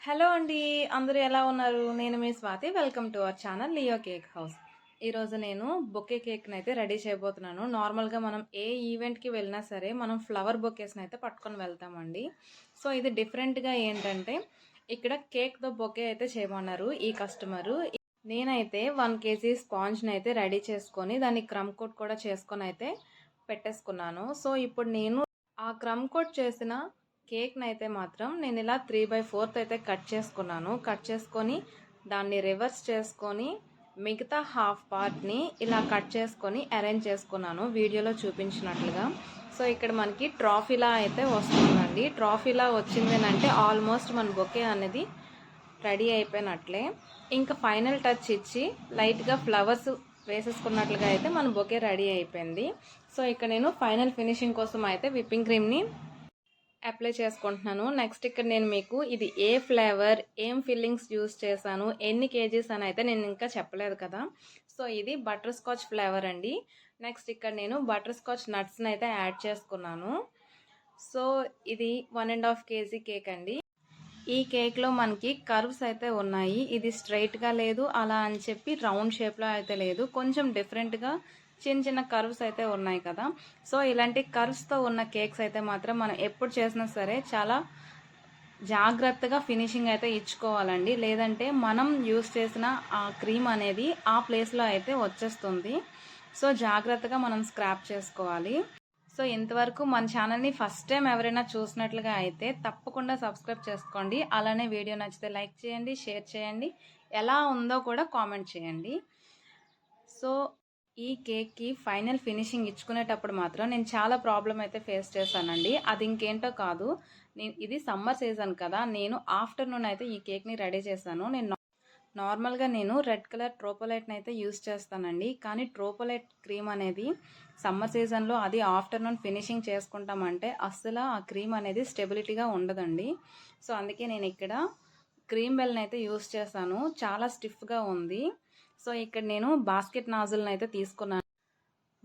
Hello అండి, అందరూ ఎలా ఉన్నారు? నేను మీ Swathi. Welcome to our channel Leo Cake House. ఈరోజు నేను బొకే కేక్ని అయితే రెడీ చేయబోతున్నాను. నార్మల్గా మనం ఏ ఈవెంట్కి వెళ్ళినా సరే మనం ఫ్లవర్ బొకేస్ని అయితే పట్టుకొని వెళ్తామండి. సో ఇది డిఫరెంట్గా ఏంటంటే ఇక్కడ కేక్తో బొకే అయితే చేయమన్నారు ఈ కస్టమరు. నేనైతే 1 kg స్పాంజ్ని అయితే రెడీ చేసుకొని దాన్ని క్రమ్ కోట్ కూడా చేసుకొని అయితే పెట్టేసుకున్నాను. సో ఇప్పుడు నేను ఆ క్రమ్ కోట్ చేసిన కేక్ని అయితే మాత్రం నేను ఇలా 3/4 అయితే కట్ చేసుకున్నాను. కట్ చేసుకొని దాన్ని రివర్స్ చేసుకొని మిగతా హాఫ్ పార్ట్ని ఇలా కట్ చేసుకొని అరేంజ్ చేసుకున్నాను వీడియోలో చూపించినట్లుగా. సో ఇక్కడ మనకి ట్రాఫీలా అయితే వస్తుందండి. ట్రాఫీలా వచ్చిందేనంటే ఆల్మోస్ట్ మన బొకే అనేది రెడీ అయిపోయినట్లే. ఇంకా ఫైనల్ టచ్ ఇచ్చి లైట్గా ఫ్లవర్స్ వేసేసుకున్నట్లుగా అయితే మన బొకే రెడీ అయిపోయింది. సో ఇక్కడ నేను ఫైనల్ ఫినిషింగ్ కోసం అయితే విప్పింగ్ క్రీమ్ని అప్లై చేసుకుంటున్నాను. నెక్స్ట్ ఇక్కడ నేను మీకు ఇది ఏ ఫ్లేవర్, ఏం ఫిల్లింగ్స్ యూస్ చేశాను, ఎన్ని కేజీస్ అని అయితే నేను ఇంకా చెప్పలేదు కదా. సో ఇది బటర్ స్కాచ్ ఫ్లేవర్ అండి. నెక్స్ట్ ఇక్కడ నేను బటర్ స్కాచ్ నట్స్ని అయితే యాడ్ చేసుకున్నాను. సో ఇది 1.5 kg కేక్ అండి. ఈ కేక్లో మనకి కర్వ్స్ అయితే ఉన్నాయి. ఇది స్ట్రైట్గా లేదు, అలా అని చెప్పి రౌండ్ షేప్లో అయితే లేదు, కొంచెం డిఫరెంట్గా చిన్న చిన్న కర్వ్స్ అయితే ఉన్నాయి కదా. సో ఇలాంటి కర్వ్స్తో ఉన్న కేక్స్ అయితే మాత్రం మనం ఎప్పుడు చేసినా సరే చాలా జాగ్రత్తగా ఫినిషింగ్ అయితే ఇచ్చుకోవాలండి. లేదంటే మనం యూస్ చేసిన ఆ క్రీమ్ అనేది ఆ ప్లేస్లో అయితే వచ్చేస్తుంది. సో జాగ్రత్తగా మనం స్క్రాప్ చేసుకోవాలి. సో ఇంతవరకు మన ఛానల్ని ఫస్ట్ టైం ఎవరైనా చూసినట్లుగా అయితే తప్పకుండా సబ్స్క్రైబ్ చేసుకోండి. అలానే వీడియో నచ్చితే లైక్ చేయండి, షేర్ చేయండి, ఎలా ఉందో కూడా కామెంట్ చేయండి. సో ఈ కేక్కి ఫైనల్ ఫినిషింగ్ ఇచ్చుకునేటప్పుడు మాత్రం నేను చాలా ప్రాబ్లం అయితే ఫేస్ చేశానండి. అది ఇంకేంటో కాదు, ఇది సమ్మర్ సీజన్ కదా, నేను ఆఫ్టర్నూన్ అయితే ఈ కేక్ని రెడీ చేశాను. నార్మల్గా నేను రెడ్ కలర్ ట్రోపోలైట్ని అయితే యూస్ చేస్తానండి. కానీ ట్రోపోలైట్ క్రీమ్ అనేది సమ్మర్ సీజన్లో అది ఆఫ్టర్నూన్ ఫినిషింగ్ చేసుకుంటామంటే అస్సలు ఆ క్రీమ్ అనేది స్టెబిలిటీగా ఉండదండి. సో అందుకే నేను ఇక్కడ క్రీమ్ బెల్ని అయితే యూస్ చేశాను. చాలా స్టిఫ్గా ఉంది. సో ఇక్కడ నేను బాస్కెట్ నాజిల్ని అయితే తీసుకున్నాను.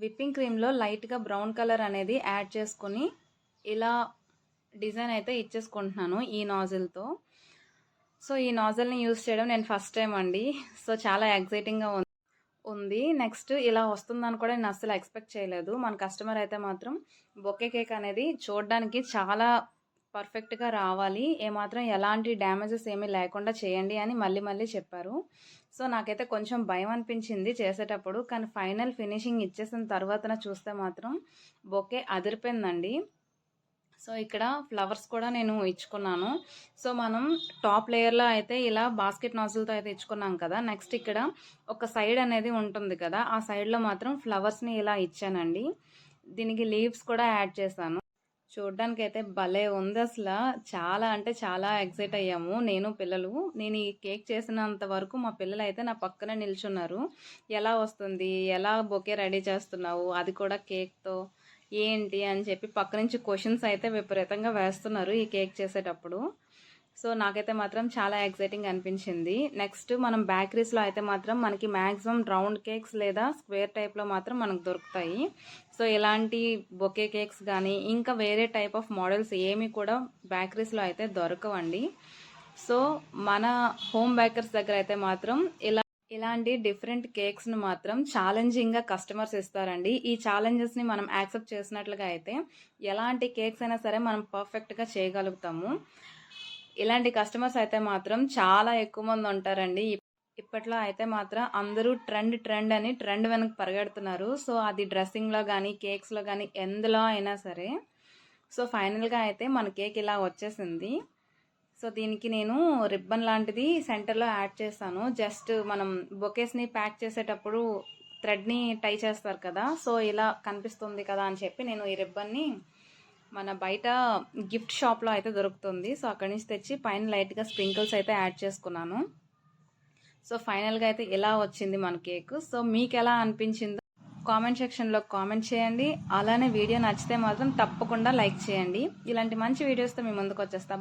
విప్పింగ్ క్రీమ్లో లైట్గా బ్రౌన్ కలర్ అనేది యాడ్ చేసుకొని ఇలా డిజైన్ అయితే ఇచ్చేసుకుంటున్నాను ఈ నాజిల్తో. సో ఈ నాజిల్ని యూస్ చేయడం నేను ఫస్ట్ టైం అండి. సో చాలా ఎక్సైటింగ్గా ఉంది. నెక్స్ట్ ఇలా వస్తుందని కూడా నేను అస్సలు ఎక్స్పెక్ట్ చేయలేదు. మన కస్టమర్ అయితే మాత్రం బొకే కేక్ అనేది చూడడానికి చాలా పర్ఫెక్ట్గా రావాలి, ఏమాత్రం ఎలాంటి డ్యామేజెస్ ఏమీ లేకుండా చేయండి అని మళ్ళీ మళ్ళీ చెప్పారు. సో నాకైతే కొంచెం భయం అనిపించింది చేసేటప్పుడు, కానీ ఫైనల్ ఫినిషింగ్ ఇచ్చేసిన తర్వాత చూస్తే మాత్రం బొకే అదిరిపోయిందండి. సో ఇక్కడ ఫ్లవర్స్ కూడా నేను ఇచ్చుకున్నాను. సో మనం టాప్ లేయర్లో అయితే ఇలా బాస్కెట్ నాజిల్తో అయితే ఇచ్చుకున్నాం కదా. నెక్స్ట్ ఇక్కడ ఒక సైడ్ అనేది ఉంటుంది కదా, ఆ సైడ్లో మాత్రం ఫ్లవర్స్ని ఇలా ఇచ్చానండి. దీనికి లీవ్స్ కూడా యాడ్ చేశాను. చూడడానికి అయితే భలే ఉంది. అసలు చాలా అంటే చాలా ఎక్సైట్ అయ్యాము నేను పిల్లలు. నేను ఈ కేక్ చేసినంత వరకు మా పిల్లలు అయితే నా పక్కన నిల్చున్నారు. ఎలా వస్తుంది, ఎలా బొకే రెడీ చేస్తున్నావు, అది కూడా కేక్తో, ఏంటి అని చెప్పి పక్క నుంచి క్వశ్చన్స్ అయితే విపరీతంగా వేస్తున్నారు ఈ కేక్ చేసేటప్పుడు. సో నాకైతే మాత్రం చాలా ఎక్సైటింగ్ అనిపించింది. నెక్స్ట్ మనం బేకరీస్లో అయితే మాత్రం మనకి మ్యాక్సిమం రౌండ్ కేక్స్ లేదా స్క్వేర్ టైప్లో మాత్రం మనకు దొరుకుతాయి. సో ఇలాంటి బొకే కేక్స్ కానీ ఇంకా వేరే టైప్ ఆఫ్ మోడల్స్ ఏమి కూడా బేకరీస్లో అయితే దొరకవండి. సో మన హోమ్ బేకర్స్ దగ్గర అయితే మాత్రం ఇలాంటి డిఫరెంట్ కేక్స్ను మాత్రం ఛాలెంజింగ్గా కస్టమర్స్ ఇస్తారండి. ఈ ఛాలెంజెస్ని మనం యాక్సెప్ట్ చేసినట్లుగా అయితే ఎలాంటి కేక్స్ అయినా సరే మనం పర్ఫెక్ట్గా చేయగలుగుతాము. ఇలాంటి కస్టమర్స్ అయితే మాత్రం చాలా ఎక్కువ మంది ఉంటారండి. ఇప్పట్లో అయితే మాత్రం అందరూ ట్రెండ్ అని ట్రెండ్ వెనక పరిగెడుతున్నారు. సో అది డ్రెస్సింగ్లో కానీ కేక్స్లో కానీ ఎందులో అయినా సరే. సో ఫైనల్గా అయితే మన కేక్ ఇలా వచ్చేసింది. సో దీనికి నేను రిబ్బన్ లాంటిది సెంటర్లో యాడ్ చేశాను. జస్ట్ మనం బొకేస్ని ప్యాక్ చేసేటప్పుడు థ్రెడ్ని టై చేస్తారు కదా, సో ఇలా కనిపిస్తుంది కదా అని చెప్పి నేను ఈ రిబ్బన్ని మన బయట గిఫ్ట్ షాప్లో అయితే దొరుకుతుంది. సో అక్కడి నుంచి తెచ్చి పైన లైట్గా స్ప్రింకిల్స్ అయితే యాడ్ చేసుకున్నాను. సో ఫైనల్గా అయితే ఇలా వచ్చింది మన కేక్. సో మీకు ఎలా అనిపించిందో కామెంట్ సెక్షన్లో కామెంట్ చేయండి. అలానే వీడియో నచ్చితే మాత్రం తప్పకుండా లైక్ చేయండి. ఇలాంటి మంచి వీడియోస్తో మీ ముందుకు వచ్చేస్తా.